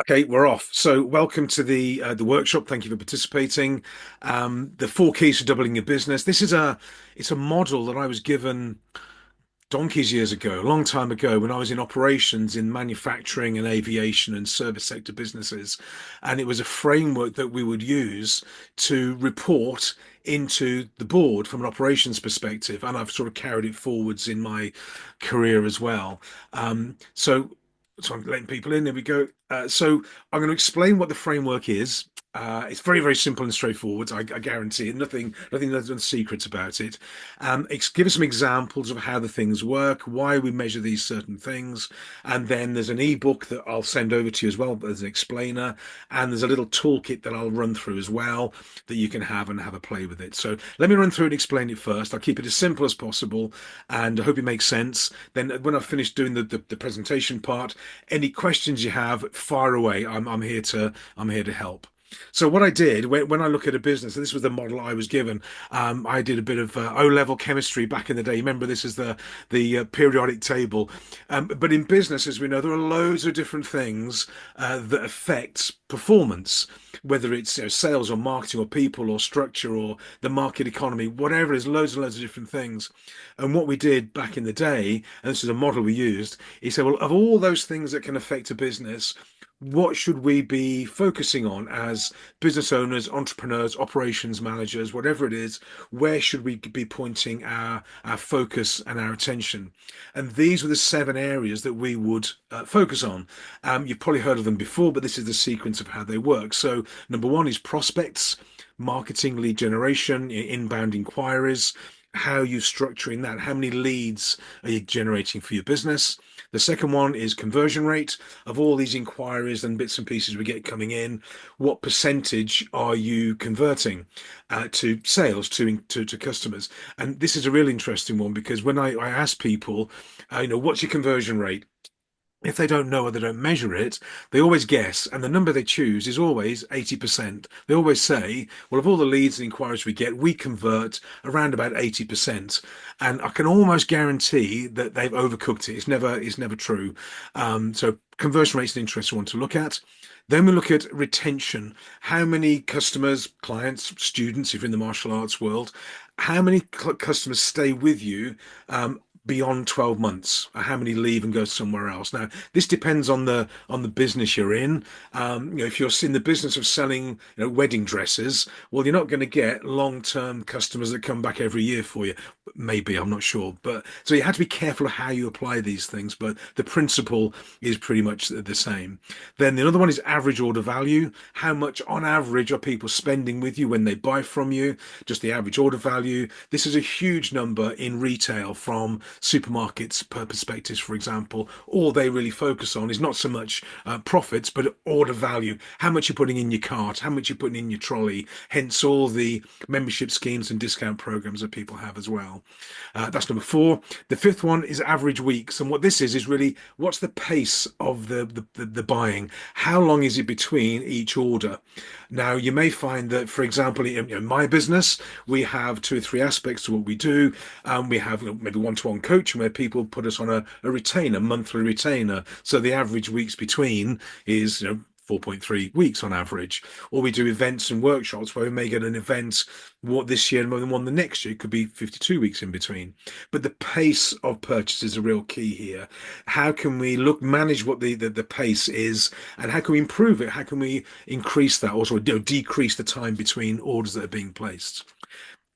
Okay, we're off. So, welcome to the workshop. Thank you for participating. The four keys to doubling your business. It's a model that I was given donkeys years ago, a long time ago, when I was in operations in manufacturing and aviation and service sector businesses, and it was a framework that we would use to report into the board from an operations perspective, and I've sort of carried it forwards in my career as well. So I'm letting people in. There we go. So I'm going to explain what the framework is. It's very, very simple and straightforward. I guarantee it. Nothing there's secrets about it. Give us some examples of how the things work, why we measure these certain things, and then there's an ebook that I'll send over to you as well as an explainer, and there's a little toolkit that I'll run through as well that you can have and have a play with it. So let me run through and explain it first. I'll keep it as simple as possible, and I hope it makes sense. Then when I've finished doing the presentation part, any questions you have, fire away. I'm here to help. So what I did when I look at a business, and this was the model I was given. I did a bit of O-level chemistry back in the day. Remember, this is the periodic table. But in business, as we know, there are loads of different things that affect performance, whether it's sales or marketing or people or structure or the market economy, whatever it is, loads and loads of different things. And what we did back in the day, and this is a model we used, he said, well, of all those things that can affect a business, what should we be focusing on as business owners, entrepreneurs, operations managers, whatever it is? Where should we be pointing our focus and our attention? And these were the seven areas that we would focus on. You've probably heard of them before, but this is the sequence of how they work. So, number one is prospects, marketing, lead generation, inbound inquiries. How are you structuring that? How many leads are you generating for your business? The second one is conversion rate of all these inquiries and bits and pieces we get coming in. What percentage are you converting to sales to customers? And this is a really interesting one because when I ask people, what's your conversion rate? If they don't know or they don't measure it, they always guess, and the number they choose is always 80%. They always say, well, of all the leads and inquiries we get, we convert around about 80%. And I can almost guarantee that they've overcooked it. It's never true. So conversion rate is an interesting one to look at. Then we look at retention. How many customers, clients, students, if you're in the martial arts world, how many customers stay with you beyond 12 months? How many leave and go somewhere else? Now, this depends on the business you're in. If you're in the business of selling, wedding dresses, well, you're not going to get long-term customers that come back every year for you. Maybe, I'm not sure. But so you have to be careful of how you apply these things, but the principle is pretty much the same. Then the other one is average order value. How much on average are people spending with you when they buy from you? Just the average order value. This is a huge number in retail from supermarkets per perspectives, for example. All they really focus on is not so much profits, but order value. How much you're putting in your cart, how much you're putting in your trolley, hence all the membership schemes and discount programs that people have as well. That's number four. The fifth one is average weeks. And what this is really what's the pace of the buying? How long is it between each order? Now, you may find that, for example, in my business, we have two or three aspects to what we do. We have maybe one-to-one coaching where people put us on a retainer, monthly retainer. So the average weeks between is 4.3 weeks on average. Or we do events and workshops where we may get an event this year and one the next year. It could be 52 weeks in between. But the pace of purchase is a real key here. How can we manage what the pace is, and how can we improve it? How can we increase that, or decrease the time between orders that are being placed?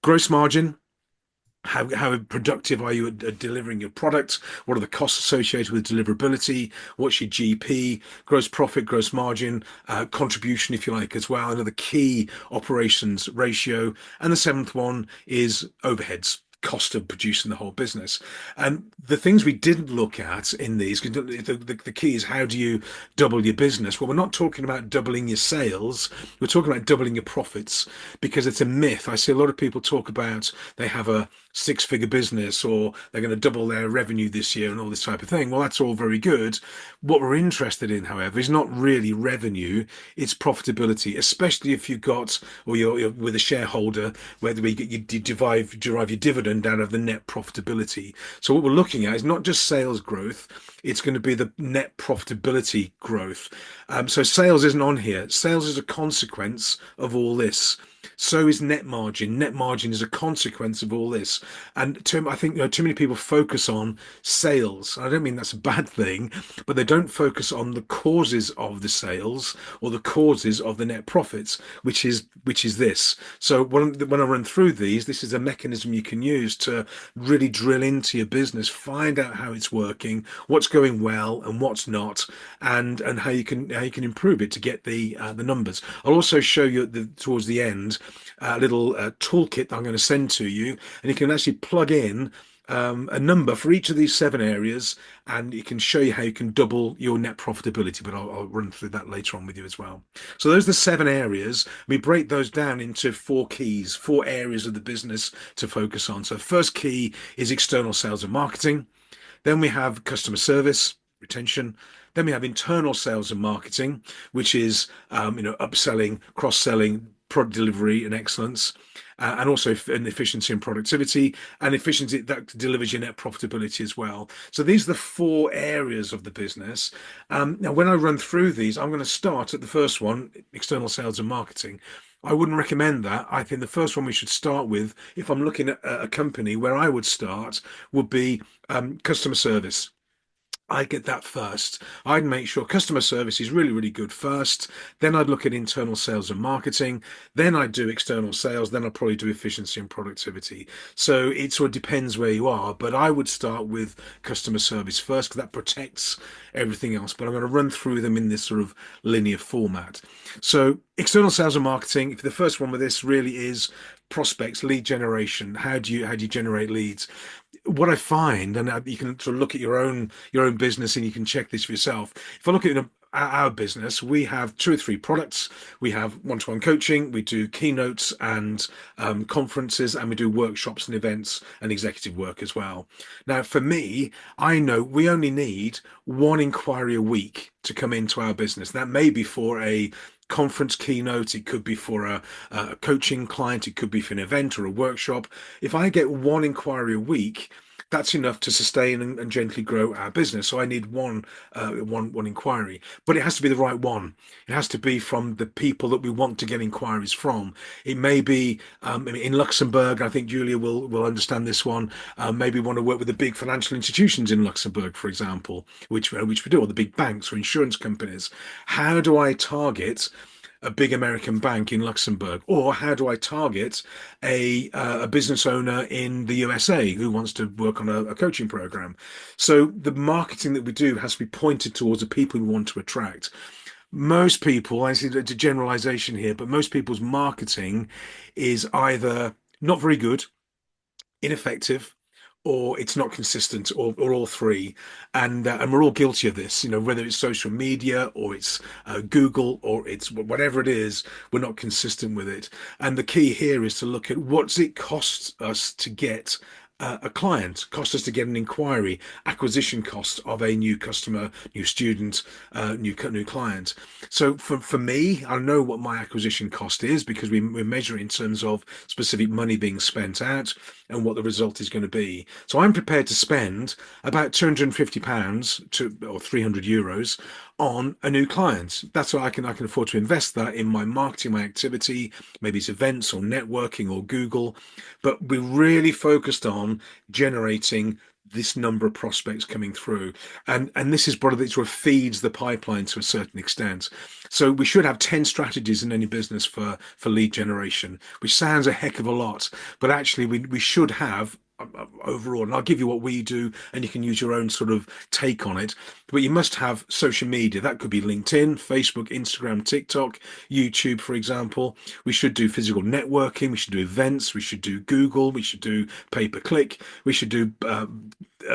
Gross margin. How productive are you at delivering your product? What are the costs associated with deliverability? What's your GP, gross profit, gross margin, contribution, if you like, as well? Another key operations ratio. And the seventh one is overheads. Cost of producing the whole business. And the things we didn't look at in these, the key is how do you double your business? Well, we're not talking about doubling your sales, we're talking about doubling your profits because it's a myth. I see a lot of people talk about they have six-figure business, or they're going to double their revenue this year and all this type of thing. Well, that's all very good. What we're interested in, however, is not really revenue, it's profitability, especially if you've got, or you're with a shareholder, whether you derive your dividend out of the net profitability. So what we're looking at is not just sales growth, it's going to be the net profitability growth. So sales isn't on here. Sales is a consequence of all this. So is net margin. Net margin is a consequence of all this. And I think too many people focus on sales. I don't mean that's a bad thing, but they don't focus on the causes of the sales or the causes of the net profits, which is this. So when I run through these, this is a mechanism you can use to really drill into your business, find out how it's working, what's going well and what's not, and how you can improve it to get the numbers. I'll also show you towards the end a little toolkit that I'm going to send to you, and you can actually plug in a number for each of these seven areas, and it can show you how you can double your net profitability. But I'll run through that later on with you as well. So those are the seven areas. We break those down into four keys, four areas of the business to focus on. So first key is external sales and marketing. Then we have customer service, retention. Then we have internal sales and marketing, which is upselling, cross-selling, product delivery and excellence, and also an efficiency and productivity, and efficiency that delivers your net profitability as well. So these are the four areas of the business. Now, when I run through these, I'm going to start at the first one, external sales and marketing. I wouldn't recommend that. I think the first one we should start with, if I'm looking at a company, where I would start would be customer service. I get that first. I'd make sure customer service is really, really good first. Then I'd look at internal sales and marketing. Then I'd do external sales. Then I'd probably do efficiency and productivity. So it sort of depends where you are, but I would start with customer service first because that protects everything else. But I'm going to run through them in this sort of linear format. So external sales and marketing, if the first one with this really is prospects, lead generation. How do you generate leads? What I find, and you can sort of look at your own business, and you can check this for yourself. If I look at our business, we have two or three products. We have one-to-one coaching, we do keynotes and conferences, and we do workshops and events and executive work as well. Now, for me, I know we only need one inquiry a week to come into our business. That may be for a conference keynote, it could be for a coaching client, it could be for an event or a workshop. If I get one inquiry a week, that's enough to sustain and gently grow our business. So I need one inquiry, but it has to be the right one. It has to be from the people that we want to get inquiries from. It may be in Luxembourg. I think Julia will understand this one. Maybe we want to work with the big financial institutions in Luxembourg, for example, which we do, or the big banks or insurance companies. How do I target a big American bank in Luxembourg? Or how do I target a business owner in the USA who wants to work on a coaching program? So the marketing that we do has to be pointed towards the people we want to attract. Most people, I see it's a generalization here, but most people's marketing is either not very good, ineffective, or it's not consistent, or all three, and we're all guilty of this. Whether it's social media or it's Google or it's whatever it is, we're not consistent with it. And the key here is to look at what's it cost us to get a client, cost us to get an inquiry, acquisition cost of a new customer, new student, new client. So for me, I know what my acquisition cost is because we measure it in terms of specific money being spent out and what the result is going to be. So I'm prepared to spend about £250 or €300 on a new client. That's what I can afford to invest that in my marketing, my activity. Maybe it's events or networking or Google, but we're really focused on generating this number of prospects coming through, and this is what it sort of feeds the pipeline to a certain extent. So we should have 10 strategies in any business for lead generation, which sounds a heck of a lot, but actually we should have overall, and I'll give you what we do and you can use your own sort of take on it. But you must have social media. That could be LinkedIn, Facebook, Instagram, TikTok, YouTube, for example. We should do physical networking, we should do events, we should do Google, we should do pay-per-click, we should do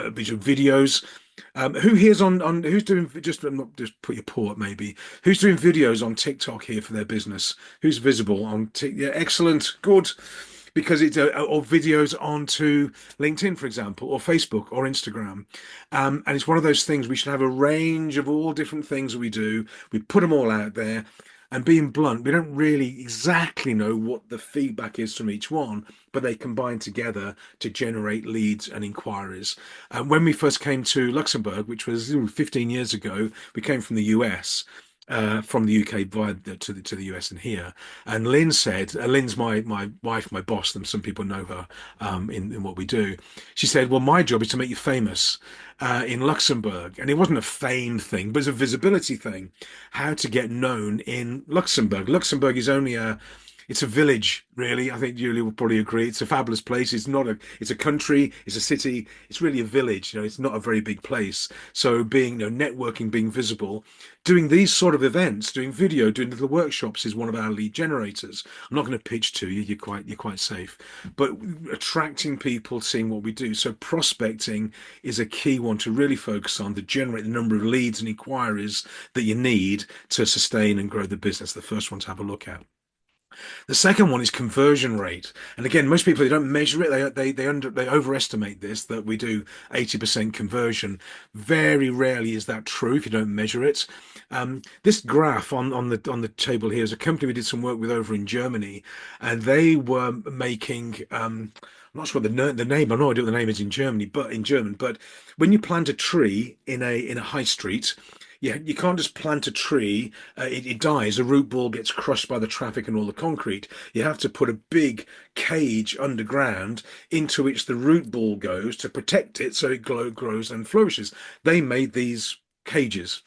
visual videos. Who here's on who's doing, just not just put your paw up maybe, who's doing videos on TikTok here for their business? Who's visible on TikTok? Yeah, excellent, good. because it's or videos onto LinkedIn, for example, or Facebook or Instagram. And it's one of those things we should have a range of all different things we do. We put them all out there. And being blunt, we don't really exactly know what the feedback is from each one, but they combine together to generate leads and inquiries. When we first came to Luxembourg, which was 15 years ago, we came from the US. From the UK via to the US and here, and Lynn said, Lynn's my wife, my boss. And some people know her in what we do. She said, "Well, my job is to make you famous in Luxembourg," and it wasn't a fame thing, but it's a visibility thing. How to get known in Luxembourg? Luxembourg is only a it's a village, really. I think Julie will probably agree. It's a fabulous place. It's a country, it's a city. It's really a village. It's not a very big place. So being, networking, being visible, doing these sort of events, doing video, doing little workshops is one of our lead generators. I'm not going to pitch to you. You're quite safe, but attracting people, seeing what we do. So prospecting is a key one to really focus on to generate the number of leads and inquiries that you need to sustain and grow the business. The first one to have a look at. The second one is conversion rate. And again, most people, they don't measure it. They overestimate this, that we do 80% conversion. Very rarely is that true if you don't measure it. This graph on the table here is a company we did some work with over in Germany, and they were making I'm not sure the name. I have no idea what the name is in Germany, but in German. But when you plant a tree in a high street, you can't just plant a tree. It dies. The root ball gets crushed by the traffic and all the concrete. You have to put a big cage underground into which the root ball goes to protect it so it grows and flourishes. They made these cages.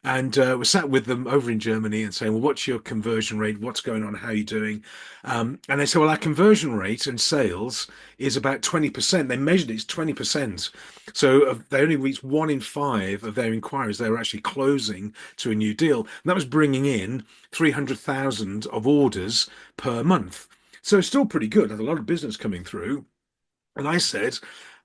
And we sat with them over in Germany and saying, "Well, what's your conversion rate? What's going on? How are you doing?" And they said, "Well, our conversion rate and sales is about 20%." They measured it's 20%. So they only reached 1 in 5 of their inquiries they were actually closing to a new deal. And that was bringing in 300,000 of orders per month. So it's still pretty good. There's a lot of business coming through. And I said,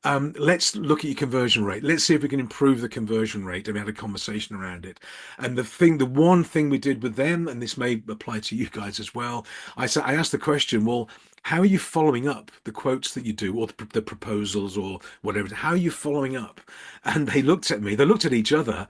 let's look at your conversion rate. Let's see if we can improve the conversion rate. And we had a conversation around it. And the one thing we did with them, and this may apply to you guys as well, I asked the question, well, how are you following up the quotes that you do, or the proposals, or whatever? How are you following up? And they looked at me, they looked at each other,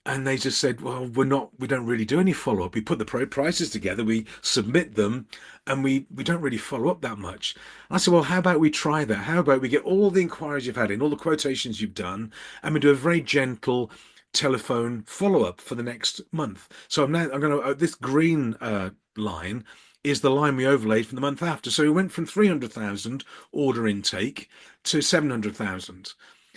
and they just said, "Well, we don't really do any follow up. We put the prices together, we submit them, and we don't really follow up that much." I said, "Well, how about we try that? How about we get all the inquiries you've had in, all the quotations you've done, and we do a very gentle telephone follow up for the next month." So I'm going to, this green line is the line we overlaid from the month after. So we went from 300,000 order intake to 700,000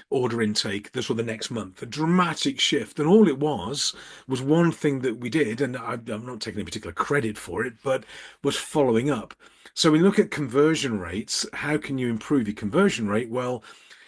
order intake this for the next month. A dramatic shift. And all it was one thing that we did, and I'm not taking any particular credit for it, but was following up. So we look at conversion rates. How can you improve your conversion rate? Well,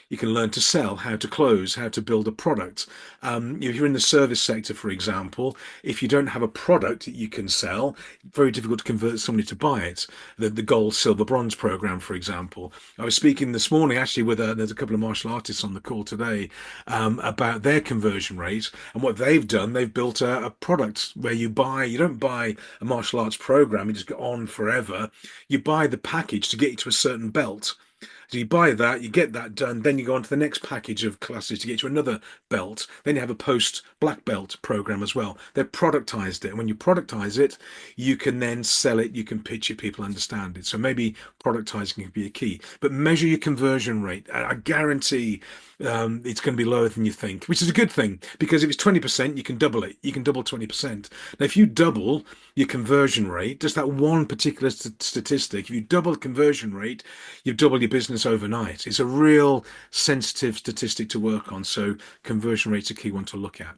you can learn to sell, how to close, how to build a product. If you're in the service sector, for example, if you don't have a product that you can sell, very difficult to convert somebody to buy it. The gold, silver, bronze program, for example. I was speaking this morning actually with there's a couple of martial artists on the call today about their conversion rate and what they've done. They've built a product where you don't buy a martial arts program, you just go on forever. You buy the package to get you to a certain belt. So you buy that, you get that done, then you go on to the next package of classes to get to another belt. Then you have a post black belt program as well. They've productized it. And when you productize it, you can then sell it, you can pitch it, people understand it. So maybe productizing can be a key. But measure your conversion rate. I guarantee it's going to be lower than you think, which is a good thing, because if it's 20%, you can double it. You can double 20%. Now, if you double your conversion rate, just that one particular statistic, if you double the conversion rate, you've doubled your business overnight. It's a real sensitive statistic to work on. So conversion rate's a key one to look at.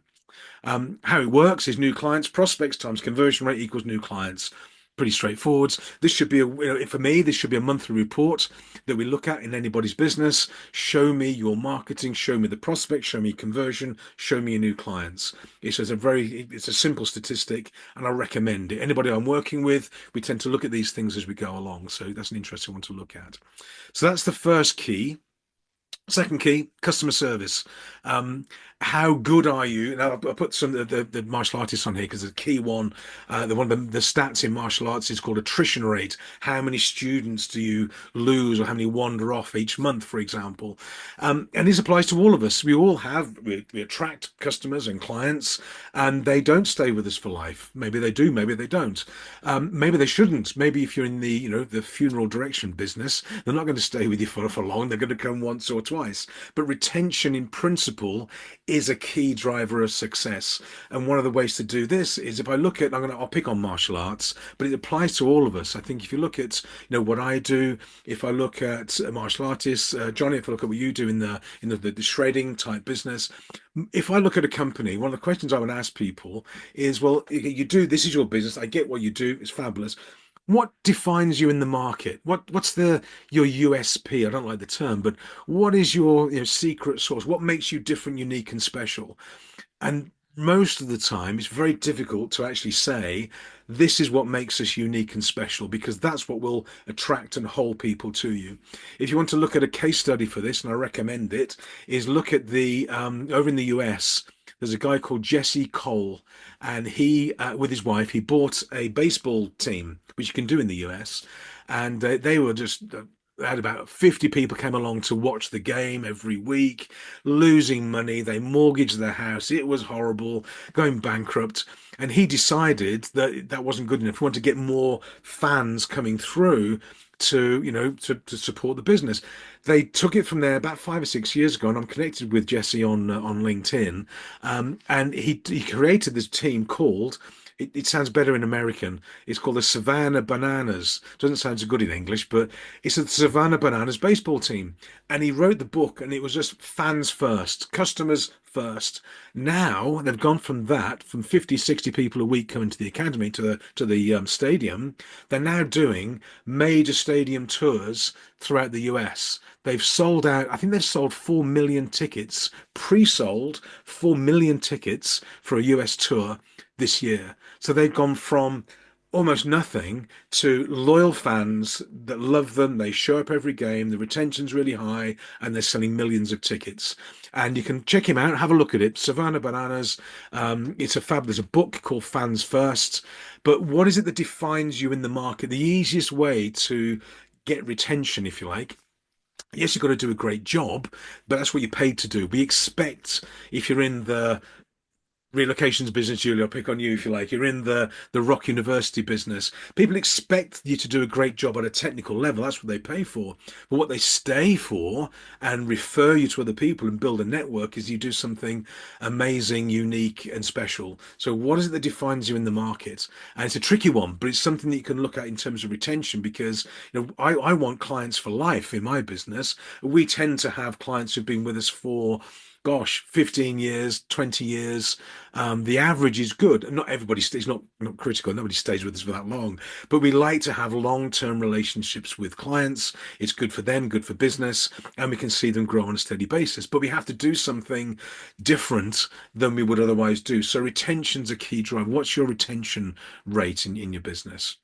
How it works is new clients, prospects times conversion rate equals new clients. Pretty straightforward. This should be for me, this should be a monthly report that we look at in anybody's business. Show me your marketing, show me the prospect, show me conversion, show me your new clients. It's a simple statistic, and I recommend it. Anybody I'm working with, we tend to look at these things as we go along. So that's an interesting one to look at. So that's the first key. Second key, customer service. how good are you? Now, I put some of the martial artists on here because the key one, one of the stats in martial arts is called attrition rate. How many students do you lose, or how many wander off each month, for example? And this applies to all of us. We attract customers and clients, and they don't stay with us for life. Maybe they do, maybe they don't. Maybe they shouldn't. Maybe if you're in the the funeral direction business, they're not going to stay with you for long. They're going to come once or twice. But retention, in principle, is a key driver of success. And one of the ways to do this is, if I look at, I'll pick on martial arts, but it applies to all of us. I think if you look at, what I do, if I look at martial artists, Johnny, if I look at what you do in the shredding type business, if I look at a company, one of the questions I would ask people is, well, you do, this is your business. I get what you do. It's fabulous. What defines you in the market? What's your USP? I don't like the term, but what is your secret sauce? What makes you different, unique, and special? And most of the time, it's very difficult to actually say this is what makes us unique and special, because that's what will attract and hold people to you. If you want to look at a case study for this, and I recommend it, is look at the over in the US. There's a guy called Jesse Cole, and he, with his wife, he bought a baseball team, which you can do in the US, and they were just had about 50 people came along to watch the game every week, losing money. They mortgaged their house. It was horrible, going bankrupt. And he decided that that wasn't good enough. He wanted to get more fans coming through to, to support the business. They took it from there about 5 or 6 years ago, and I'm connected with Jesse on LinkedIn. And he created this team called, it sounds better in American. It's called the Savannah Bananas. Doesn't sound so good in English, but it's a Savannah Bananas baseball team. And he wrote the book, and it was just fans first, customers first. Now they've gone from that, from 50, 60 people a week coming to the academy, to the stadium. They're now doing major stadium tours throughout the US. They've sold out, I think they've sold 4 million tickets, pre-sold 4 million tickets for a US tour this year. So they've gone from almost nothing to loyal fans that love them. They show up every game. The retention's really high, and they're selling millions of tickets. And you can check him out, have a look at it. Savannah Bananas. It's a fab. There's a book called Fans First. But what is it that defines you in the market? The easiest way to get retention, if you like. Yes, you've got to do a great job, but that's what you're paid to do. We expect, if you're in the relocations business, Julie, I'll pick on you if you like. You're in the Rock University business. People expect you to do a great job at a technical level. That's what they pay for. But what they stay for and refer you to other people and build a network is you do something amazing, unique, and special. So what is it that defines you in the market? And it's a tricky one, but it's something that you can look at in terms of retention, because I want clients for life in my business. We tend to have clients who've been with us for, gosh, 15 years, 20 years. The average is good. Not everybody stays, not critical. Nobody stays with us for that long, but we like to have long-term relationships with clients. It's good for them, good for business, and we can see them grow on a steady basis. But we have to do something different than we would otherwise do. So retention's a key driver. What's your retention rate in your business?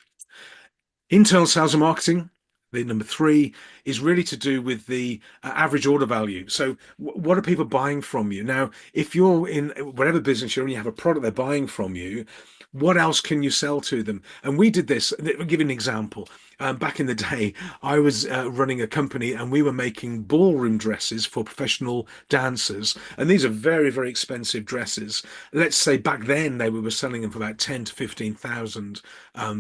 Internal sales and marketing. The number three is really to do with the average order value. So, what are people buying from you? Now, if you're in whatever business you're in, you have a product they're buying from you, what else can you sell to them? And we did this. I'll give you an example. Back in the day, I was running a company, and we were making ballroom dresses for professional dancers. And these are very, very expensive dresses. Let's say back then we were selling them for about 10 to 15,000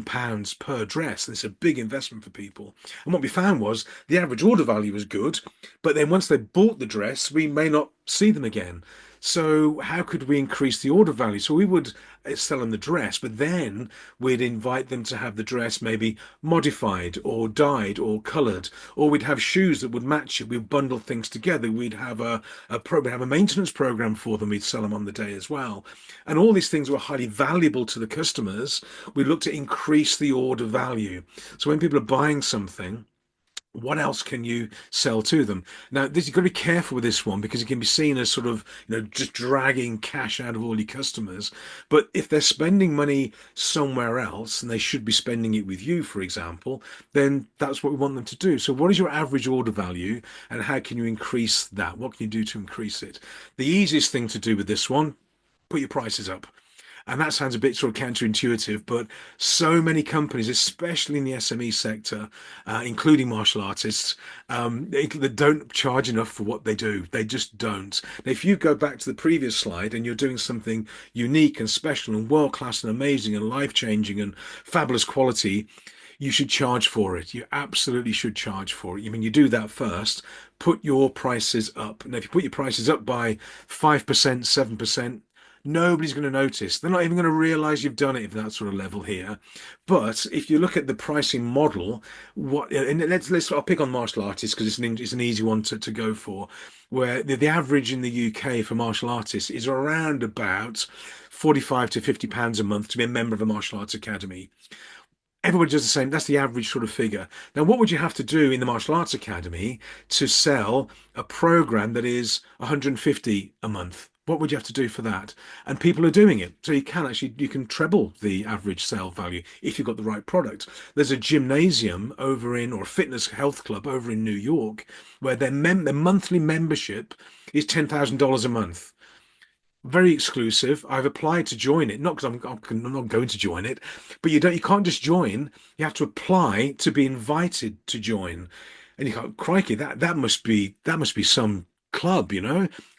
pounds per dress. And it's a big investment for people. And what we found was the average order value was good, but then once they bought the dress, we may not see them again. So how could we increase the order value? So we would sell them the dress, but then we'd invite them to have the dress maybe modified or dyed or coloured, or we'd have shoes that would match it. We'd bundle things together. We'd have a maintenance program for them. We'd sell them on the day as well. And all these things were highly valuable to the customers. We looked to increase the order value. So when people are buying something, What else can you sell to them? Now, this you've got to be careful with this one because it can be seen as sort of, just dragging cash out of all your customers. But if they're spending money somewhere else and they should be spending it with you, for example, then that's what we want them to do. So what is your average order value and how can you increase that? What can you do to increase it? The easiest thing to do with this one, put your prices up. And that sounds a bit sort of counterintuitive, but so many companies, especially in the SME sector, including martial artists, they don't charge enough for what they do. They just don't. Now, if you go back to the previous slide and you're doing something unique and special and world class and amazing and life changing and fabulous quality, you should charge for it. You absolutely should charge for it. I mean, you do that first, put your prices up. Now, if you put your prices up by 5%, 7%, nobody's going to notice. They're not even going to realize you've done it if that sort of level here. But if you look at the pricing model, and I'll pick on martial artists because it's an easy one to go for, where the average in the UK for martial artists is around about 45 to 50 pounds a month to be a member of a martial arts academy. Everybody does the same. That's the average sort of figure. Now, what would you have to do in the Martial Arts Academy to sell a program that is 150 a month? What would you have to do for that? And people are doing it. So you can treble the average sale value if you've got the right product. There's a gymnasium or a fitness health club over in New York where their monthly membership is $10,000 a month. Very exclusive. I've applied to join it, not because I'm not going to join it, but you can't just join. You have to apply to be invited to join. And you go, crikey, that must be some club,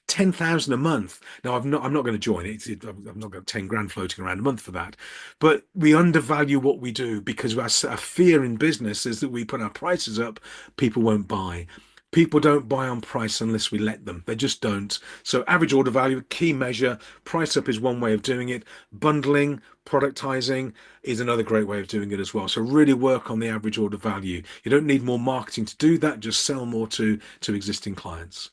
10,000 a month. Now I'm not going to join it. I've not got 10 grand floating around a month for that. But we undervalue what we do because our fear in business is that we put our prices up, people won't buy. People don't buy on price unless we let them. They just don't. So average order value, key measure. Price up is one way of doing it. Bundling, productizing is another great way of doing it as well. So really work on the average order value. You don't need more marketing to do that. Just sell more to existing clients.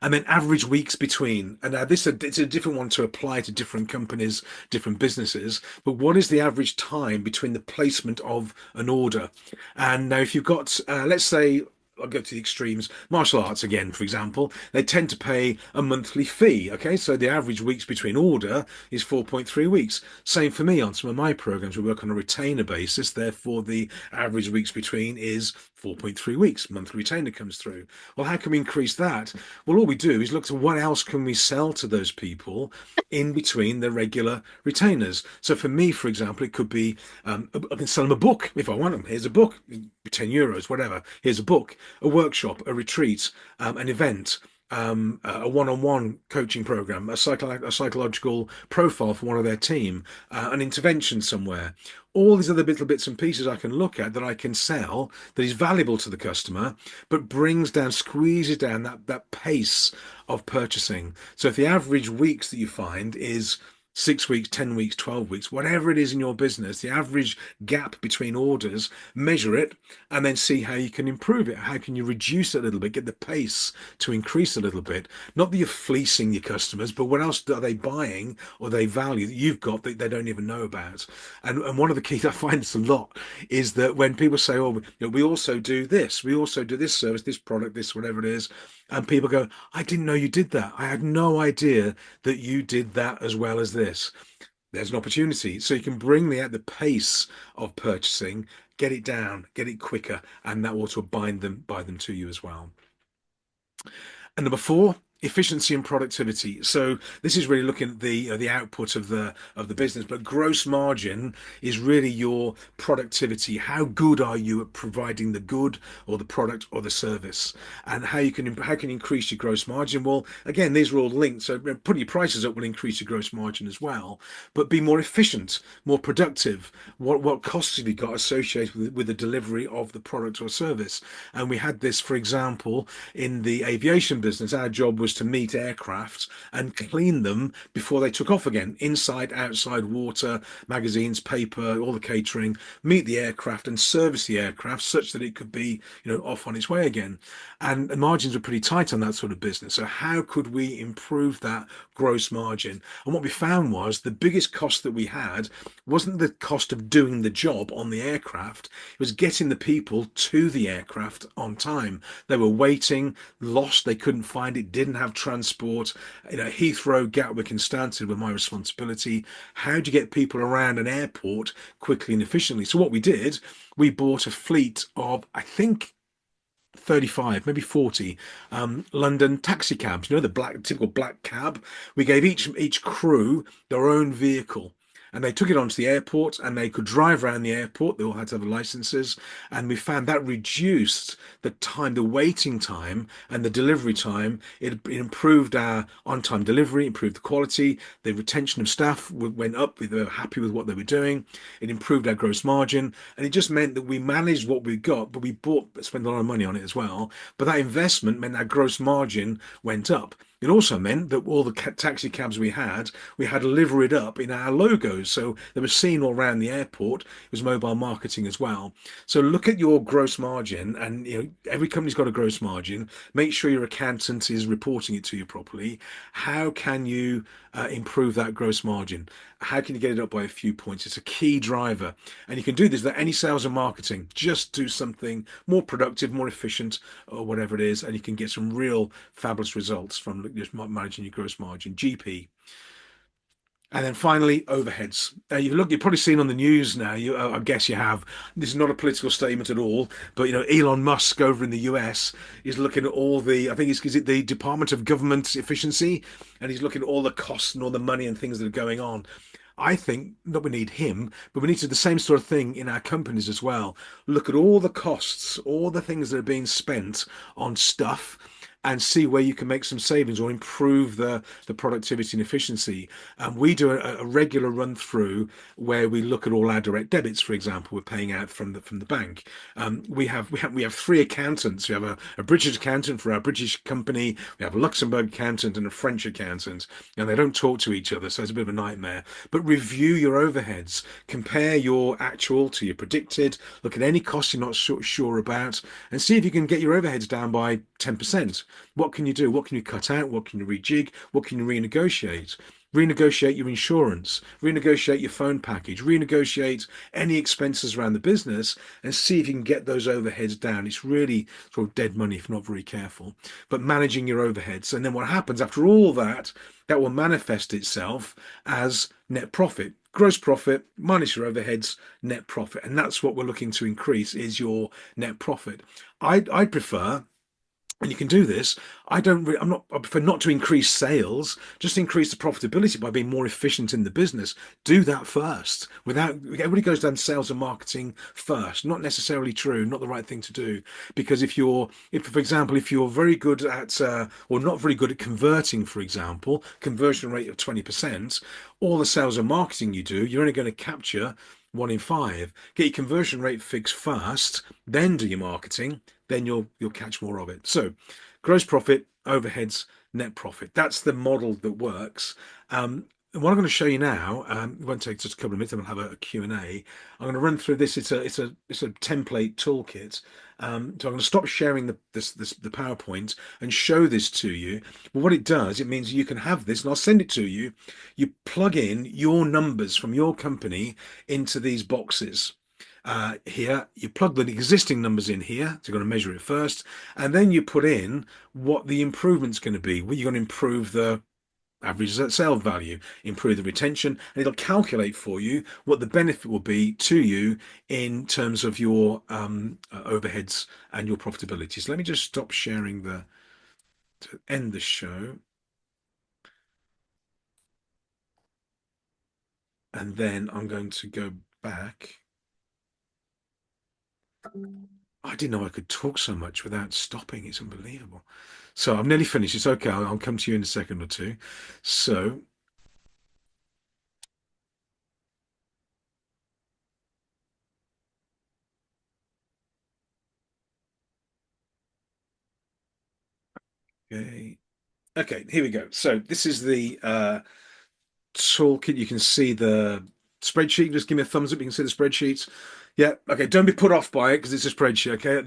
And then average weeks between. And now it's a different one to apply to different companies, different businesses. But what is the average time between the placement of an order? And now if you've got, let's say, I'll go to the extremes. Martial arts again, for example, they tend to pay a monthly fee. Okay, so the average weeks between order is 4.3 weeks. Same for me on some of my programs. We work on a retainer basis. Therefore, the average weeks between is 4.3 weeks. Monthly retainer comes through. Well, how can we increase that? Well, all we do is look to what else can we sell to those people in between the regular retainers. So for me, for example, it could be I can sell them a book if I want them. Here's a book, €10, whatever. Here's a book, a workshop, a retreat, an event, a one-on-one coaching program, a psychological profile for one of their team, an intervention somewhere. All these other little bits and pieces I can look at that I can sell that is valuable to the customer, but squeezes down that pace of purchasing. So if the average weeks that you find is 6 weeks, 10 weeks, 12 weeks, whatever it is in your business, the average gap between orders, measure it and then see how you can improve it. How can you reduce it a little bit, get the pace to increase a little bit? Not that you're fleecing your customers, but what else are they buying or they value that you've got that they don't even know about? And one of the keys, I find this a lot, is that when people say, oh, we also do this, we also do this service, this product, this, whatever it is, and people go, I didn't know you did that. I had no idea that you did that as well as this. There's an opportunity. So you can bring the pace of purchasing, get it down, get it quicker, and that will sort of buy them to you as well. And number four, efficiency and productivity. So this is really looking at the output of the business, but gross margin is really your productivity. How good are you at providing the good or the product or the service, and how you can increase your gross margin? Well, again, these are all linked. So putting your prices up will increase your gross margin as well, but be more efficient, more productive. What costs have you got associated with the delivery of the product or service? And we had this, for example, in the aviation business. Our job was was to meet aircraft and clean them before they took off again, inside, outside, water, magazines, paper, all the catering, meet the aircraft and service the aircraft such that it could be, off on its way again. And the margins were pretty tight on that sort of business. So how could we improve that gross margin? And what we found was the biggest cost that we had wasn't the cost of doing the job on the aircraft, it was getting the people to the aircraft on time. They were waiting, lost, they couldn't find it, didn't have transport. Heathrow, Gatwick, and Stansted were my responsibility. How do you get people around an airport quickly and efficiently? So what we did, we bought a fleet of, I think, 35, maybe 40 London taxi cabs, the typical black cab. We gave each crew their own vehicle. And they took it onto the airport and they could drive around the airport. They all had to have licenses. And we found that reduced the time, the waiting time and the delivery time. It improved our on-time delivery, improved the quality. The retention of staff went up. They were happy with what they were doing. It improved our gross margin. And it just meant that we managed what we got, but we spent a lot of money on it as well. But that investment meant our gross margin went up. It also meant that all the taxi cabs we had liveried up in our logos. So they were seen all around the airport. It was mobile marketing as well. So look at your gross margin, and every company's got a gross margin. Make sure your accountant is reporting it to you properly. How can you improve that gross margin? How can you get it up by a few points? It's a key driver. And you can do this without any sales and marketing. Just do something more productive, more efficient, or whatever it is, and you can get some real fabulous results from just managing your gross margin, GP. And then finally, overheads. You've probably seen on the news now. I guess you have. This is not a political statement at all, but Elon Musk over in the US is looking at all the. I think is it the Department of Government Efficiency, and he's looking at all the costs and all the money and things that are going on. I think not we need him, but we need to do the same sort of thing in our companies as well. Look at all the costs, all the things that are being spent on stuff, and see where you can make some savings or improve the productivity and efficiency. And we do a regular run through where we look at all our direct debits, for example, we're paying out from the bank. We have three accountants. We have a British accountant for our British company. We have a Luxembourg accountant and a French accountant, and they don't talk to each other, so it's a bit of a nightmare. But review your overheads, compare your actual to your predicted, look at any costs you're not sure about, and see if you can get your overheads down by 10%. What can you do? What can you cut out? What can you rejig? What can you renegotiate? Renegotiate your insurance, renegotiate your phone package, renegotiate any expenses around the business, and see if you can get those overheads down. It's really sort of dead money if you're not very careful. But managing your overheads. And then what happens after all that, that will manifest itself as net profit. Gross profit minus your overheads, net profit. And that's what we're looking to increase is your net profit. I prefer, and you can do this. I prefer not to increase sales, just increase the profitability by being more efficient in the business. Do that first. Everybody goes down sales and marketing first. Not necessarily true, not the right thing to do. Because for example, if you're very good at, or not very good at converting, for example, conversion rate of 20%, all the sales and marketing you do, you're only going to capture one in five. Get your conversion rate fixed first, then do your marketing, then you'll catch more of it. So gross profit, overheads, net profit. That's the model that works. And what I'm going to show you now, it won't take just a couple of minutes, and we'll have a Q&A. I'm going to run through this. It's a template toolkit. So I'm going to stop sharing the PowerPoint and show this to you. But what it does, it means you can have this, and I'll send it to you. You plug in your numbers from your company into these boxes. Here, you plug the existing numbers in here, so you're going to measure it first, and then you put in what the improvement's going to be. Well, you're going to improve the average sale value, improve the retention, and it'll calculate for you what the benefit will be to you in terms of your overheads and your profitability. So let me just stop sharing to end the show. And then I'm going to go back. I didn't know I could talk so much without stopping. It's unbelievable. So I'm nearly finished. It's okay. I'll come to you in a second or two. So, okay. Okay, here we go. So this is the toolkit. You can see the spreadsheet. Just give me a thumbs up. You can see the spreadsheets. Yeah. Okay. Don't be put off by it because it's a spreadsheet. Okay.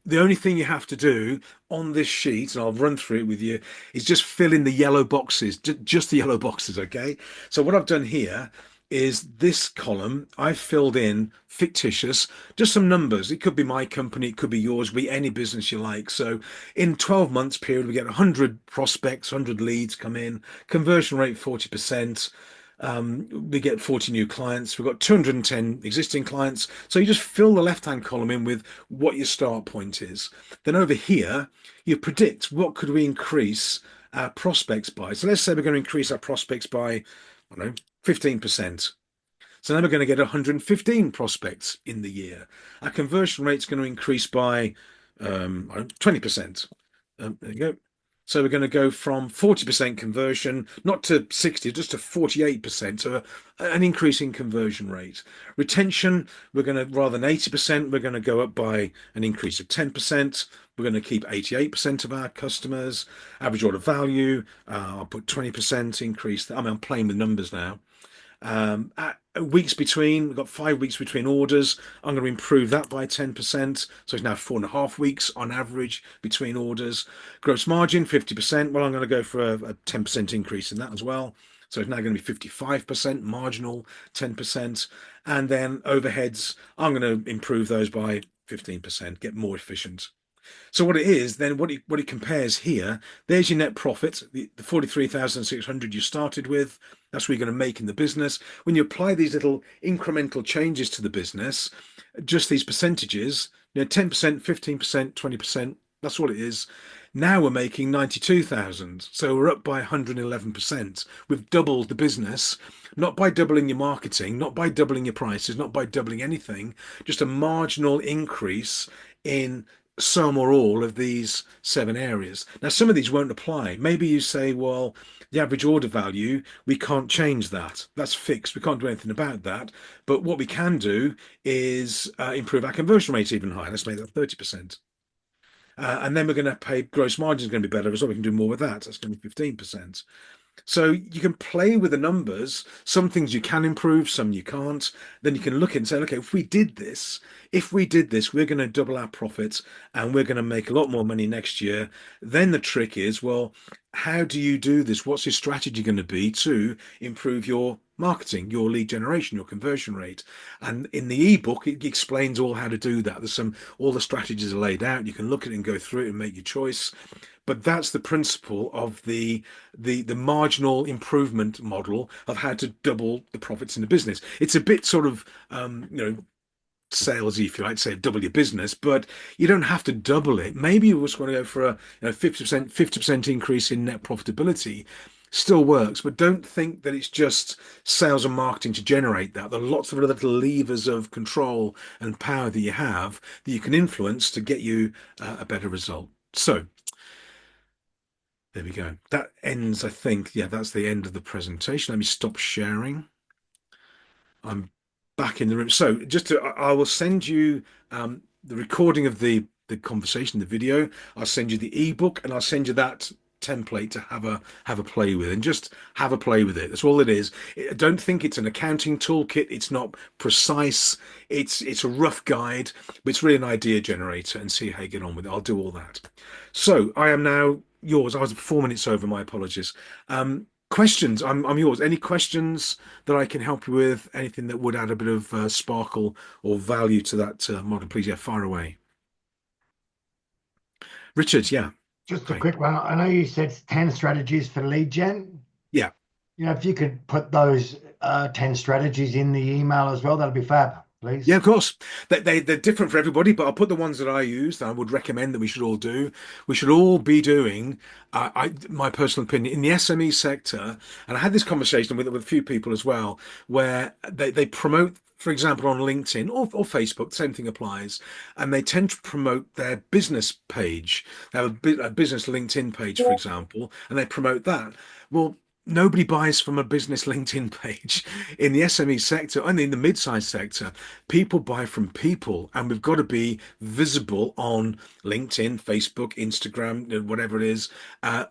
The only thing you have to do on this sheet, and I'll run through it with you, is just fill in the yellow boxes, just the yellow boxes. Okay. So what I've done here is this column I've filled in fictitious, just some numbers. It could be my company, it could be yours, be any business you like. So in 12 months period, we get 100 prospects, 100 leads come in, conversion rate 40%. We get 40 new clients. We've got 210 existing clients. So you just fill the left-hand column in with what your start point is. Then over here, you predict what could we increase our prospects by. So let's say we're going to increase our prospects by, I don't know, 15%. So now we're going to get 115 prospects in the year. Our conversion rate's going to increase by 20%. There you go. So we're going to go from 40% conversion, not to 60, just to 48%. So an increase in conversion rate. Retention, we're going to, rather than 80%, we're going to go up by an increase of 10%. We're going to keep 88% of our customers. Average order value, I'll put 20% increase. I mean, I'm playing with numbers now. At weeks between, we've got 5 weeks between orders. I'm going to improve that by 10%. So it's now 4.5 weeks on average between orders. Gross margin, 50%. Well, I'm going to go for a 10% increase in that as well. So it's now going to be 55%, marginal 10%. And then overheads, I'm going to improve those by 15%, get more efficient. So what it is, then what it compares here, there's your net profit, the 43,600 you started with. That's what you're going to make in the business. When you apply these little incremental changes to the business, just these percentages, 10%, 15%, 20%, that's what it is. Now we're making 92,000. So we're up by 111%. We've doubled the business, not by doubling your marketing, not by doubling your prices, not by doubling anything, just a marginal increase in some or all of these 7 areas. Now, some of these won't apply. Maybe you say, well, the average order value, we can't change that. That's fixed. We can't do anything about that. But what we can do is improve our conversion rate even higher. Let's make that 30%. And then we're going to pay gross margin is going to be better as well. We can do more with that. That's going to be 15%. So you can play with the numbers. Some things you can improve, some you can't. Then you can look at it and say, okay, if we did this, we're going to double our profits and we're going to make a lot more money next year. Then the trick is, well, how do you do this? What's your strategy going to be to improve your marketing, your lead generation, your conversion rate? And in the ebook, it explains all how to do that. All the strategies are laid out. You can look at it and go through it and make your choice. But that's the principle of the marginal improvement model of how to double the profits in the business. It's a bit sort of salesy, if you like to say, double your business, but you don't have to double it. Maybe you just want to go for a 50% increase in net profitability. Still works, but don't think that it's just sales and marketing to generate that. There are lots of little levers of control and power that you have that you can influence to get you a better result. So there we go. That ends, I think, yeah, that's the end of the presentation. Let me stop sharing. I'm back in the room. So I will send you the recording of the conversation, the video. I'll send you the ebook, and I'll send you that template to have a play with, and just have a play with it. That's all it is. Don't think it's an accounting toolkit. It's not precise. It's a rough guide, but it's really an idea generator, and see how you get on with it. I'll do all that. So I am now yours. I was 4 minutes over. My apologies. Questions? I'm yours. Any questions that I can help you with? Anything that would add a bit of sparkle or value to that model? Please, yeah, fire away. Richard, yeah. Just a Hi. quick one. I know you said 10 strategies for lead gen. Yeah. If you could put those 10 strategies in the email as well, that'd be fab, Yeah, please. of course. They're different for everybody, but I'll put the ones that I use that I would recommend that we should all do. We should all be doing, my personal opinion, in the SME sector. And I had this conversation with a few people as well, where they promote, for example, on LinkedIn or Facebook, the same thing applies. And they tend to promote their business page. They have a business LinkedIn page, for example, and they promote that. Well, nobody buys from a business LinkedIn page. In the SME sector and in the mid-sized sector, people buy from people, and we've got to be visible on LinkedIn, Facebook, Instagram, whatever it is,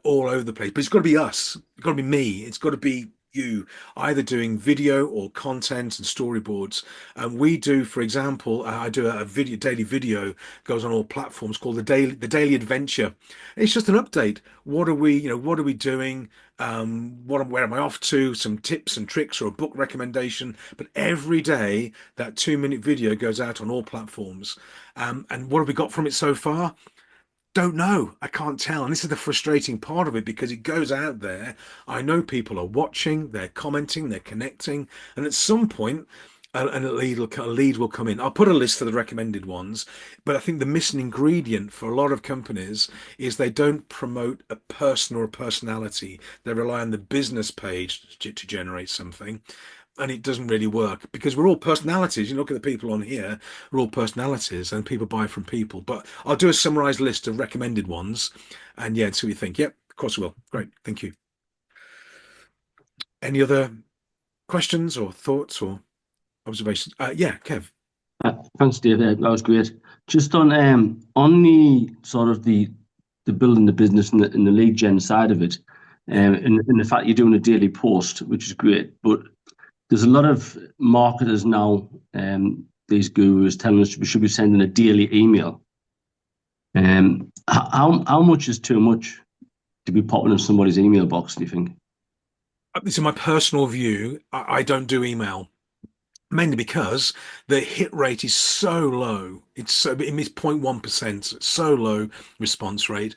all over the place. But it's got to be us. It's got to be me. It's got to be you, either doing video or content and storyboards. And we do, for example, I do a video, daily video, goes on all platforms, called the Daily Adventure. It's just an update. What are we, what are we doing? Where am I off to? Some tips and tricks or a book recommendation. But every day, that 2 minute video goes out on all platforms. And what have we got from it so far? Don't know. I can't tell. And this is the frustrating part of it, because it goes out there. I know people are watching, they're commenting, they're connecting, and at some point, a lead will come in. I'll put a list of the recommended ones, but I think the missing ingredient for a lot of companies is they don't promote a person or a personality. They rely on the business page to generate something, and it doesn't really work because we're all personalities. You look at the people on here, we're all personalities, and people buy from people. But I'll do a summarized list of recommended ones, and yeah, see what you think. Yep, of course I will. Great, thank you. Any other questions or thoughts or observations? Yeah, Kev. Thanks, Dave. That was great. Just on the sort of the building the business and the lead gen side of it, and the fact you're doing a daily post, which is great. But there's a lot of marketers now, these gurus telling us we should be sending a daily email. How much is too much to be popping in somebody's email box, do you think? This is my personal view. I don't do email. Mainly because the hit rate is so low. It means 0.1%, so low response rate.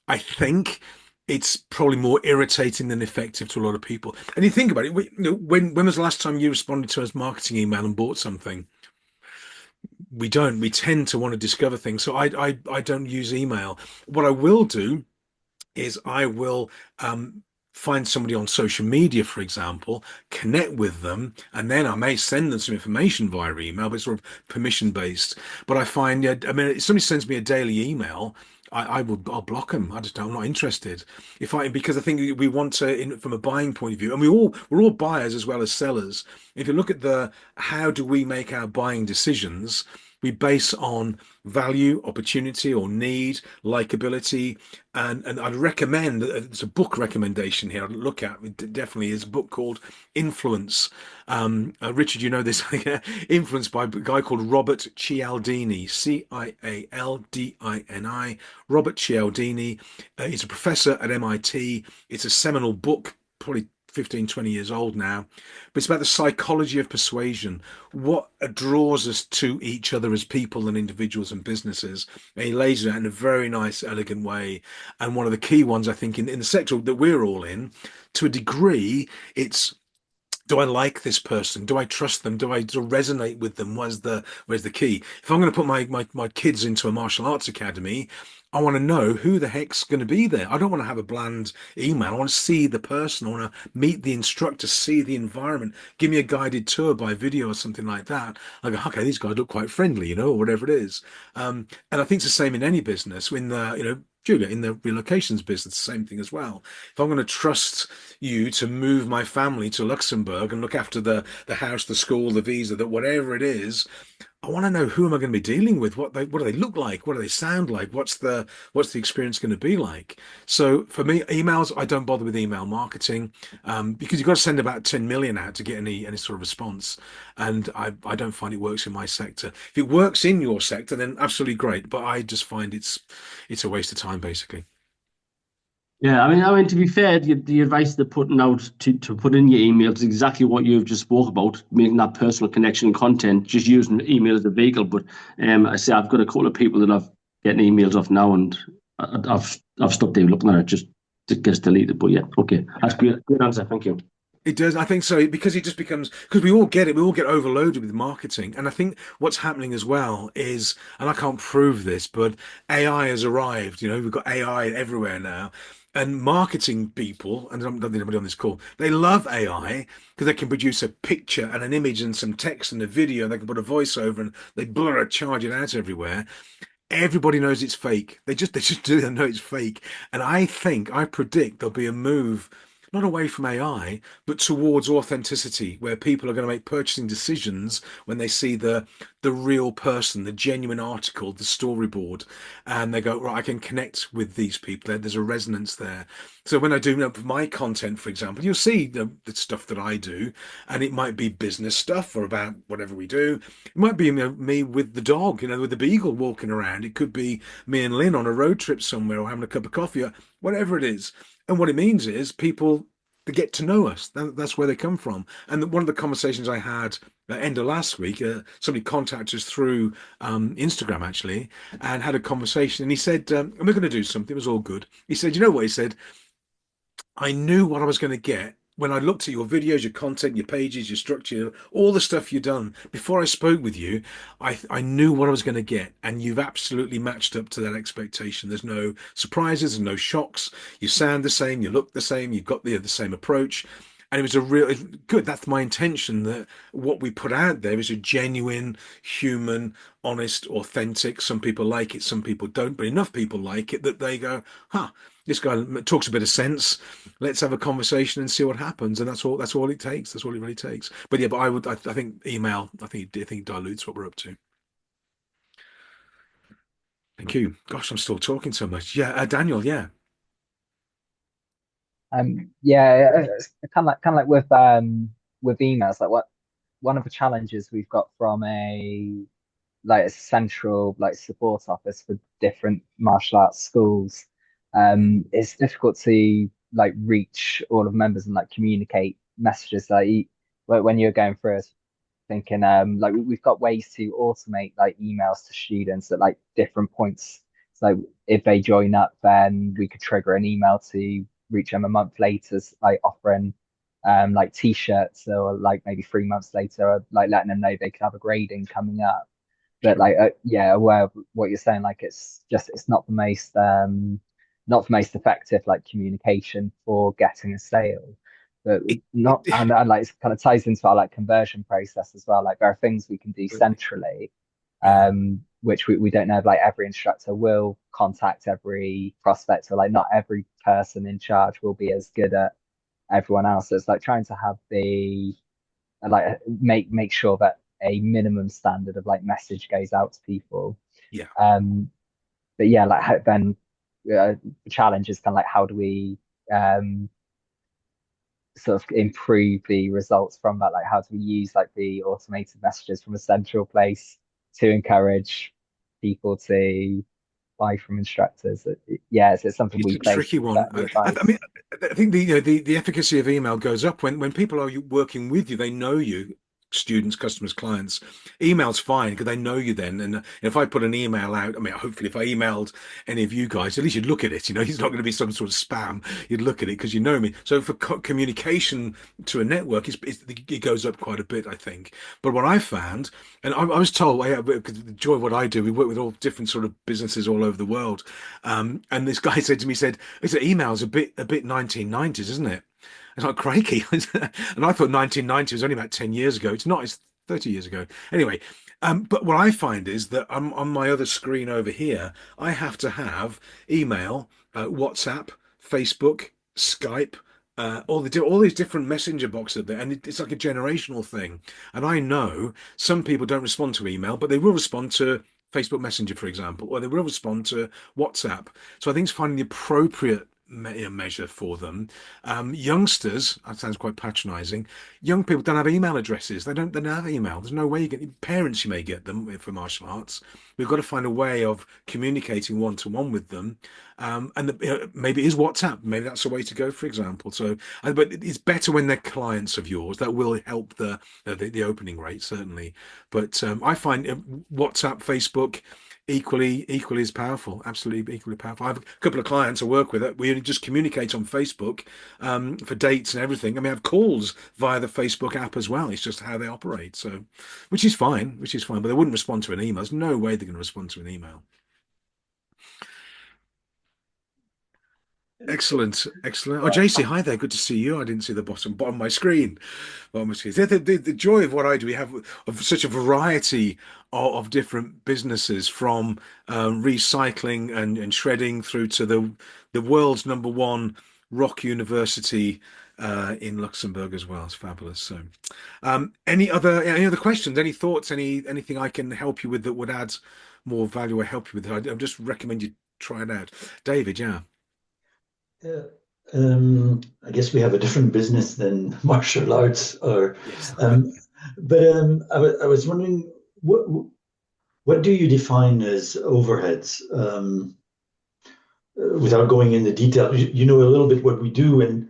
I think it's probably more irritating than effective to a lot of people. And you think about it, when was the last time you responded to a marketing email and bought something? We don't. We tend to want to discover things. So I don't use email. What I will do is I will find somebody on social media, for example, connect with them, and then I may send them some information via email, but it's sort of permission based. But I find, yeah, I mean, if somebody sends me a daily email, I'll block them. I'm not interested. Because I think we want to, from a buying point of view, and we're all buyers as well as sellers. If you look at how do we make our buying decisions, we base on value, opportunity, or need, likability, and I'd recommend there's a book recommendation here I'd look at. It definitely is a book called Influence. Richard, you know this. Influence by a guy called Robert Cialdini, Cialdini. Robert Cialdini. He's a professor at MIT. It's a seminal book, probably 15, 20 years old now, but it's about the psychology of persuasion, what draws us to each other as people and individuals and businesses. And he lays it out in a very nice, elegant way. And one of the key ones, I think, in the sector that we're all in, to a degree, it's, do I like this person? Do I trust them? Do I resonate with them? Where's the key? If I'm going to put my kids into a martial arts academy, I want to know who the heck's going to be there. I don't want to have a bland email. I want to see the person. I want to meet the instructor, see the environment. Give me a guided tour by video or something like that. I go, okay, these guys look quite friendly, or whatever it is. And I think it's the same in any business. In the, Julia, in the relocations business, the same thing as well. If I'm going to trust you to move my family to Luxembourg and look after the house, the school, the visa, that whatever it is, I want to know who am I going to be dealing with? What do they look like? What do they sound like? What's the experience going to be like? So for me, emails, I don't bother with email marketing, because you've got to send about 10 million out to get any sort of response, and I don't find it works in my sector. If it works in your sector, then absolutely great. But I just find it's a waste of time, basically. Yeah, I mean, to be fair, the advice they're putting out to put in your email is exactly what you've just spoke about, making that personal connection and content, just using email as a vehicle. But I say I've got a couple of people that I've getting emails off now, and I've stopped even looking at it, just it gets deleted. But yeah, okay, that's great. Good answer. Thank you. It does. I think so, because it just becomes, because we all get it. We all get overloaded with marketing. And I think what's happening as well is, and I can't prove this, but AI has arrived. We've got AI everywhere now. And marketing people, and I don't think anybody on this call, they love AI because they can produce a picture and an image and some text and a video, and they can put a voiceover and they blur it, charge it out everywhere. Everybody knows it's fake. They just do. They know it's fake. And I predict there'll be a move, not away from AI, but towards authenticity, where people are going to make purchasing decisions when they see the real person, the genuine article, the storyboard, and they go, right, I can connect with these people. There's a resonance there. So when I do my content, for example, you'll see the stuff that I do, and it might be business stuff or about whatever we do. It might be, me with the dog, with the beagle walking around. It could be me and Lynn on a road trip somewhere or having a cup of coffee, or whatever it is. And what it means is people they get to know us. That's where they come from. And one of the conversations I had at the end of last week, somebody contacted us through Instagram actually, and had a conversation. And he said, "And we're going to do something." It was all good. He said, "You know what?" He said, I knew what I was going to get when I looked at your videos, your content, your pages, your structure, all the stuff you've done. Before I spoke with you, I knew what I was going to get, and you've absolutely matched up to that expectation. There's no surprises and no shocks. You sound the same, you look the same, you've got the same approach. And it was a real good. That's my intention. That what we put out there is a genuine, human, honest, authentic. Some people like it, some people don't, but enough people like it that they go, "Huh, this guy talks a bit of sense. Let's have a conversation and see what happens." And that's all it takes. That's all it really takes. But yeah, but I think email, I think dilutes what we're up to. Thank you. Gosh, I'm still talking so much. Yeah, Daniel, yeah. Yeah, it's kind of like with emails, like what one of the challenges we've got from a central like support office for different martial arts schools, it's difficult to like reach all of members and like communicate messages when you're going through it, thinking like we've got ways to automate like emails to students at like different points. So if they join up, then we could trigger an email to reach them a month later, like offering like t-shirts, or like maybe 3 months later, or, like letting them know they could have a grading coming up. But Sure. like yeah, aware of what you're saying, like it's not the most effective like communication for getting a sale. But It, not it, and like it kind of ties into our like conversion process as well. Like there are things we can do centrally, yeah. which we don't know if like every instructor will contact every prospect, or like not every person in charge will be as good at everyone else. So it's like trying to have the like make sure that a minimum standard of like message goes out to people. Yeah. Um, but yeah, like then the challenge is kind of like how do we um sort of improve the results from that? Like how do we use like the automated messages from a central place to encourage people to buy from instructors? Yeah, it's something It's we a face tricky with one. veterinary I mean, advice. I think the efficacy of email goes up when people are working with you. They know you, students, customers, clients. Email's fine because they know you then. And if I put an email out, I mean, hopefully, if I emailed any of you guys, at least you'd look at it. It's not going to be some sort of spam. You'd look at it because you know me. So for communication to a network, it goes up quite a bit, I think. But what I found, and I was told, because the joy of what I do, we work with all different sort of businesses all over the world. And this guy said to me, he said, email's a bit 1990s, isn't it? It's like crikey. And I thought 1990 was only about 10 years ago. It's not, it's 30 years ago. Anyway, but what I find is that I'm on my other screen over here, I have to have email, WhatsApp, Facebook, Skype, all these different messenger boxes there, and it's like a generational thing. And I know some people don't respond to email, but they will respond to Facebook Messenger, for example, or they will respond to WhatsApp. So I think it's finding the appropriate measure for them. Youngsters, that sounds quite patronizing. Young people don't have email addresses. They don't have email. There's no way you get parents. You may get them for martial arts. We've got to find a way of communicating one to one with them. And maybe it is WhatsApp. Maybe that's a way to go, for example. So, but it's better when they're clients of yours. That will help the opening rate certainly. But I find WhatsApp, Facebook equally as powerful, absolutely equally powerful. I have a couple of clients I work with that we only just communicate on Facebook for dates and everything. I mean, I have calls via the Facebook app as well. It's just how they operate. So, which is fine, but they wouldn't respond to an email. There's no way they're going to respond to an email. Excellent, excellent. Oh, JC, hi there. Good to see you. I didn't see the bottom of my screen. Bottom of my screen. The joy of what I do, we have of such a variety of different businesses, from recycling and shredding through to the world's number one Rock University in Luxembourg as well. It's fabulous. So, any other questions? Any thoughts? Anything I can help you with that would add more value or help you with? I just recommend you try it out. David, yeah. Yeah. I guess we have a different business than martial arts, or Yes. but I was wondering what do you define as overheads? Without going into detail, you know a little bit what we do, and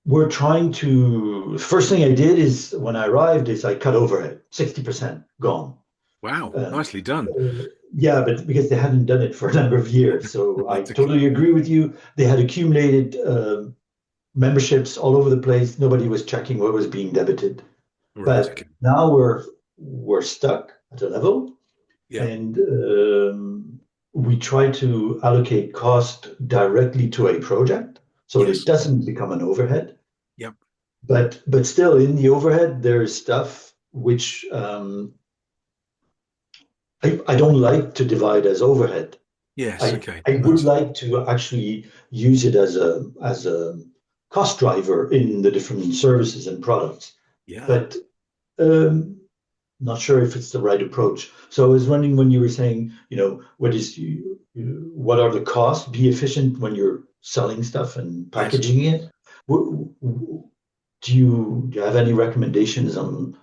we're trying to. First thing I did is when I arrived is I cut overhead, 60% gone. Wow, nicely done. Yeah, but because they hadn't done it for a number of years, so I That's okay. totally agree with you. They had accumulated memberships all over the place. Nobody was checking what was being debited. Right, But okay. now we're stuck at a level, Yeah. and we try to allocate cost directly to a project, so Yes. it doesn't become an overhead. Yep. But still, in the overhead, there's stuff which I don't like to divide as overhead. Yes, I okay. I would like to actually use it as a cost driver in the different services and products, Yeah. but not sure if it's the right approach. So I was wondering when you were saying, what are the costs? Be efficient when you're selling stuff and Yes. packaging it. Do you have any recommendations on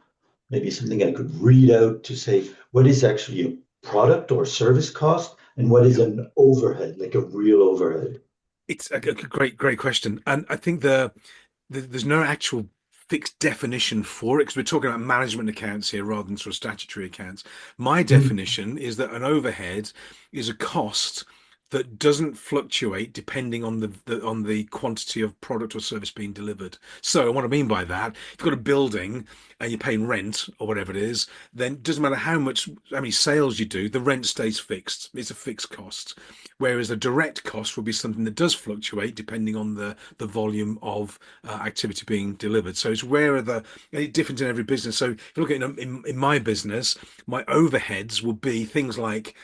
maybe something I could read out to say what is actually a product or service cost and what is an overhead, like a real overhead? It's a great question. And I think there's no actual fixed definition for it because we're talking about management accounts here rather than sort of statutory accounts. My definition is that an overhead is a cost that doesn't fluctuate depending on the quantity of product or service being delivered. So what I mean by that, if you've got a building and you're paying rent or whatever it is, then it doesn't matter how many sales you do, the rent stays fixed. It's a fixed cost. Whereas a direct cost will be something that does fluctuate depending on the volume of activity being delivered. So it's where are the different in every business. So if you look at in my business, my overheads will be things like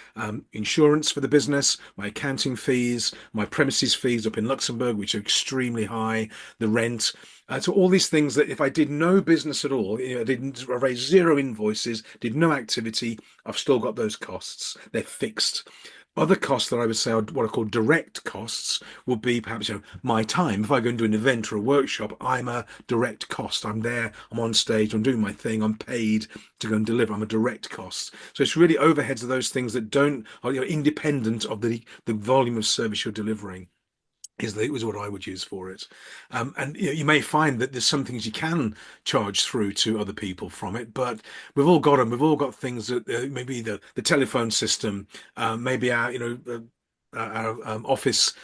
insurance for the business, my accounting fees, my premises fees up in Luxembourg, which are extremely high, the rent. So all these things that if I did no business at all, I raised zero invoices, did no activity, I've still got those costs. They're fixed. Other costs that I would say are what I call direct costs would be perhaps my time. If I go and do an event or a workshop, I'm a direct cost. I'm there, I'm on stage, I'm doing my thing, I'm paid to go and deliver. I'm a direct cost. So it's really overheads of those things that are independent of the volume of service you're delivering. Was what I would use for it. And you may find that there's some things you can charge through to other people from it, but we've all got them. We've all got things that maybe the telephone system, maybe our office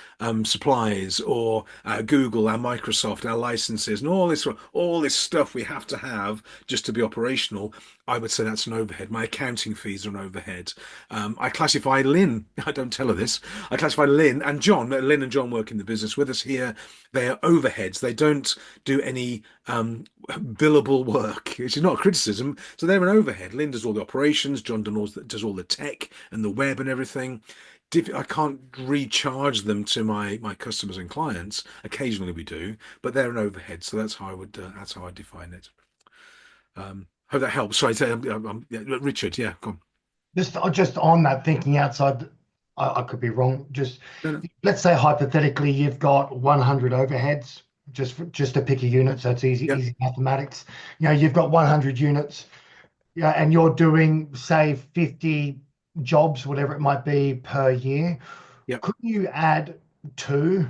supplies, or Google, our Microsoft, our licenses, and all this stuff we have to have just to be operational. I would say that's an overhead. My accounting fees are an overhead. I classify Lynn. I don't tell her this. I classify Lynn and John. Lynn and John work in the business with us here. They are overheads. They don't do any billable work, which is not a criticism. So they're an overhead. Lynn does all the operations. John does all the tech and the web and everything. I can't recharge them to my customers and clients. Occasionally we do, but they're an overhead. So that's how I define it. Hope that helps. Sorry, Richard. Yeah, go on. Just on that, thinking outside, I could be wrong. Just No. let's say hypothetically you've got 100 overheads, just to pick a unit, so it's easy Yep. easy mathematics. You've got 100 units, and you're doing say 50 jobs, whatever it might be per year. Yep. Couldn't you add 2?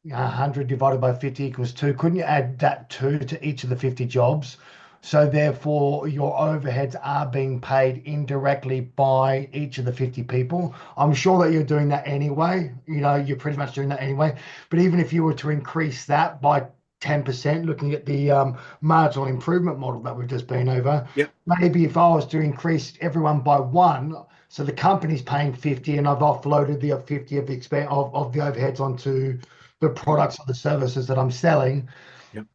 100 divided by 50 equals 2. Couldn't you add that 2 to each of the 50 jobs? So therefore, your overheads are being paid indirectly by each of the 50 people. I'm sure that you're doing that anyway. You're pretty much doing that anyway. But even if you were to increase that by 10%, looking at the marginal improvement model that we've just been over, Yep. maybe if I was to increase everyone by 1, so the company's paying 50 and I've offloaded the 50 of the overheads onto the products or the services that I'm selling. Yep.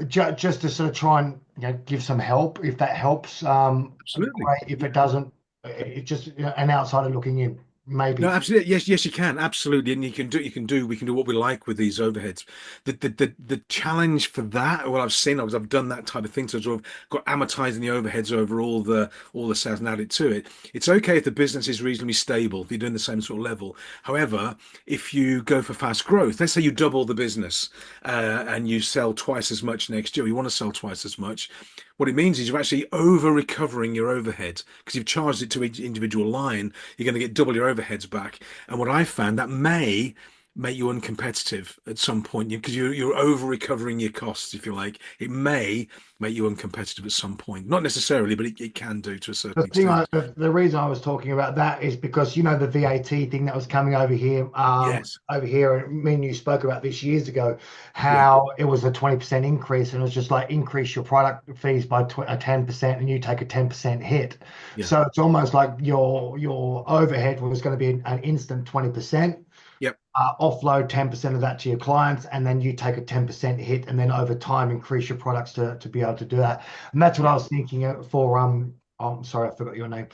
Just to sort of try and give some help, if that helps. Absolutely. Great. If it doesn't, it's just an outsider looking in. maybe. No, absolutely. Yes, yes, you can. Absolutely. And we can do what we like with these overheads. The challenge for that, what I've seen, I've done that type of thing to sort of got amortizing the overheads over all the sales and add it to it. It's okay if the business is reasonably stable, if you're doing the same sort of level. However, if you go for fast growth, let's say you double the business, and you sell twice as much next year, you want to sell twice as much. What it means is you're actually over recovering your overhead because you've charged it to each individual line. You're going to get double your overheads back. And what I found that may make you uncompetitive at some point because you're over recovering your costs, if you like. It may make you uncompetitive at some point. Not necessarily, but it can do to a certain extent. The reason I was talking about that is because the VAT thing that was coming Yes. over here, and me and you spoke about this years ago, Yeah. how it was a 20% increase, and it was just like increase your product fees by 10%, and you take a 10% hit. Yeah. So it's almost like your overhead was going to be an instant 20%. Yep. Offload 10% of that to your clients, and then you take a 10% hit, and then over time increase your products to be able to do that. And that's what I was thinking for I'm sorry, I forgot your name.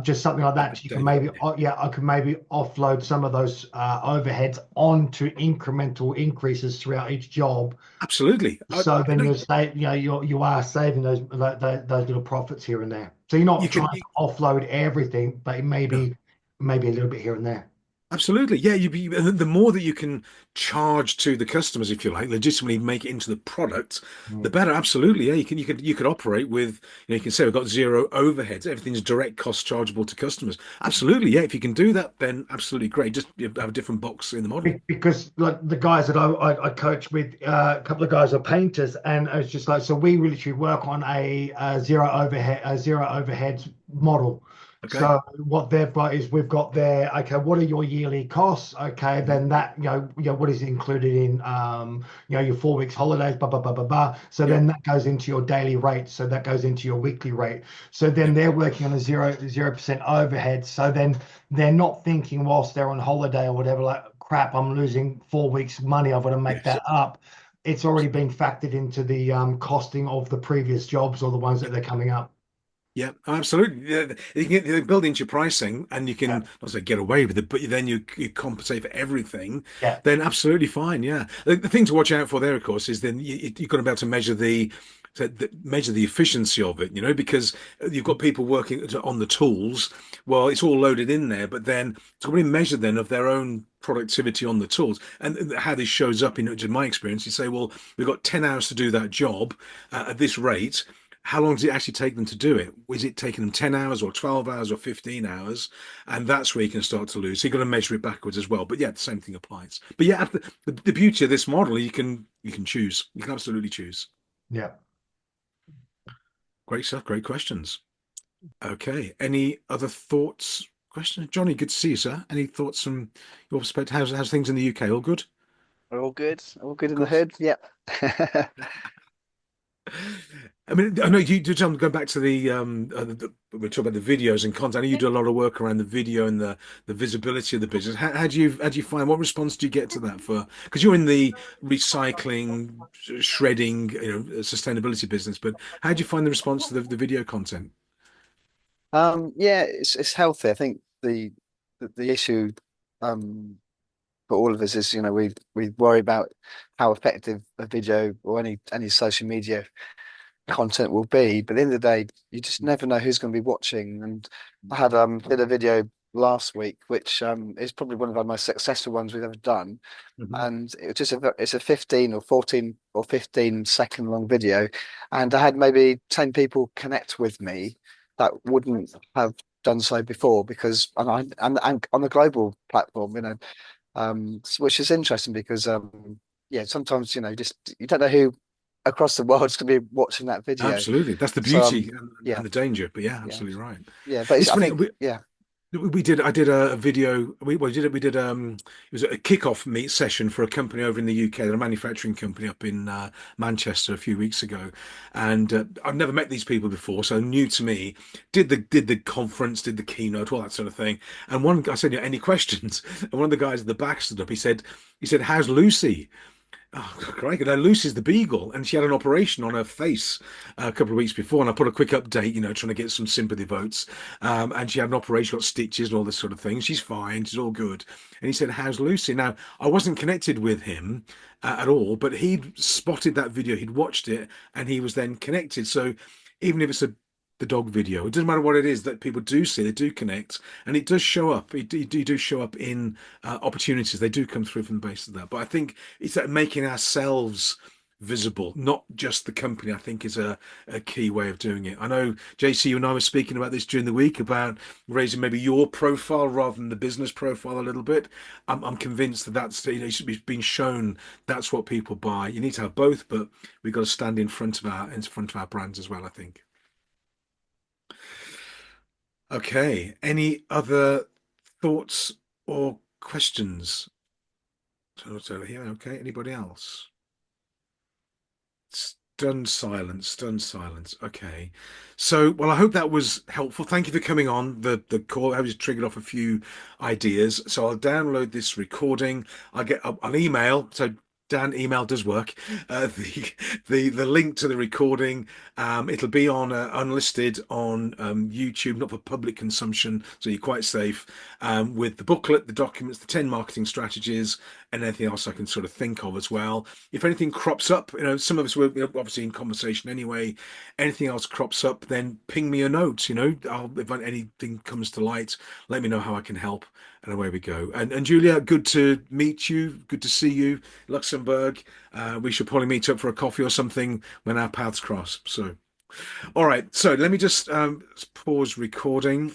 Just something like that. You can maybe, I could maybe offload some of those overheads onto incremental increases throughout each job. Absolutely. So then you are saving those little profits here and there. So you're not trying to offload everything, but maybe a little bit here and there. Absolutely. Yeah, the more that you can charge to the customers, if you like, legitimately make it into the product, the better. Absolutely. Yeah, you could operate with, you can say we've got zero overheads, everything's direct cost chargeable to customers. Absolutely. Yeah, if you can do that, then absolutely great. Just have a different box in the model. Because like the guys that I coach with, a couple of guys are painters, and it's just like, so we literally work on a zero overheads model. Okay. So what they've got is we've got their, okay, what are your yearly costs? Okay, then that, what is included in, your 4 weeks holidays, blah, blah, blah, blah, blah. So then that goes into your daily rate. So that goes into your weekly rate. So then they're working on a 0% overhead. So then they're not thinking whilst they're on holiday or whatever, like, crap, I'm losing 4 weeks money. I've got to make that up. It's already been factored into the costing of the previous jobs or the ones that they're coming up. Yeah, absolutely. Yeah, you can build into your pricing, and you can not say get away with it, but then you compensate for everything. Yeah. Then absolutely fine. Yeah. The thing to watch out for there, of course, is then you've got to be able to measure measure the efficiency of it. Because you've got people working on the tools. Well, it's all loaded in there, but then it's got to be measured then of their own productivity on the tools and how this shows up in my experience. You say, well, we've got 10 hours to do that job at this rate. How long does it actually take them to do it? Is it taking them 10 hours or 12 hours or 15 hours? And that's where you can start to lose. So you've got to measure it backwards as well. But yeah, the same thing applies. But yeah, the beauty of this model, you can choose. You can absolutely choose. Yeah. Great stuff. Great questions. Okay. Any other thoughts? Questions? Johnny, good to see you, sir. Any thoughts from your perspective? How's things in the UK? All good? All good. All good in the hood. Yep. I mean, I know you do. Go back to we're talking about the videos and content. I know you do a lot of work around the video and the visibility of the business. How do you find, what response do you get to that because you're in the recycling, shredding, sustainability business, but how do you find the response to the video content? Yeah, it's healthy. I think the issue for all of us is, we worry about how effective a video or any social media content will be, but at the end of the day, you just never know who's going to be watching. And I had did a video last week, which is probably one of our most successful ones we've ever done. And it's a 15 or 14 or 15 second long video, and I had maybe 10 people connect with me that wouldn't have done so before, because and on the global platform, which is interesting because sometimes you don't know who across the world is going to be watching that video. Absolutely, that's the beauty and the danger. But yeah, absolutely right. Yeah, but it's funny. I did a video. We did it. It was a kickoff session for a company over in the UK. They're a manufacturing company up in Manchester a few weeks ago, and I've never met these people before, so new to me. Did the conference, did the keynote, all that sort of thing. And I said, any questions? And one of the guys at the back stood up. He said, "How's Lucy?" Oh, crikey. Now, Lucy's the beagle, and she had an operation on her face a couple of weeks before. And I put a quick update, trying to get some sympathy votes. And she had an operation, got stitches and all this sort of thing. She's fine, she's all good. And he said, "How's Lucy?" Now, I wasn't connected with him at all, but he'd spotted that video, he'd watched it, and he was then connected. So even if it's the dog video, it doesn't matter what it is that people do see, they do connect, and it does show up. It do show up in opportunities. They do come through from the base of that. But I think it's that making ourselves visible, not just the company, I think is a key way of doing it. I know, JC, you and I were speaking about this during the week about raising maybe your profile rather than the business profile a little bit. I'm convinced that that's, it should be being shown that's what people buy. You need to have both, but we've got to stand in front of our brands as well, I think. Okay, any other thoughts or questions? Here, okay, anybody else? Stunned silence, stunned silence. Okay. So, well, I hope that was helpful. Thank you for coming on the call. I was triggered off a few ideas. So I'll download this recording. I'll get an email. So Dan, email does work. The link to the recording, it'll be on unlisted on YouTube, not for public consumption, so you're quite safe. With the booklet, the documents, the 10 marketing strategies, and anything else I can sort of think of as well. If anything crops up, some of us were obviously in conversation anyway. Anything else crops up, then ping me a note. If anything comes to light, let me know how I can help, and away we go. And Julia, good to meet you. Good to see you, Luxembourg. We should probably meet up for a coffee or something when our paths cross. So, all right. So let me just pause recording.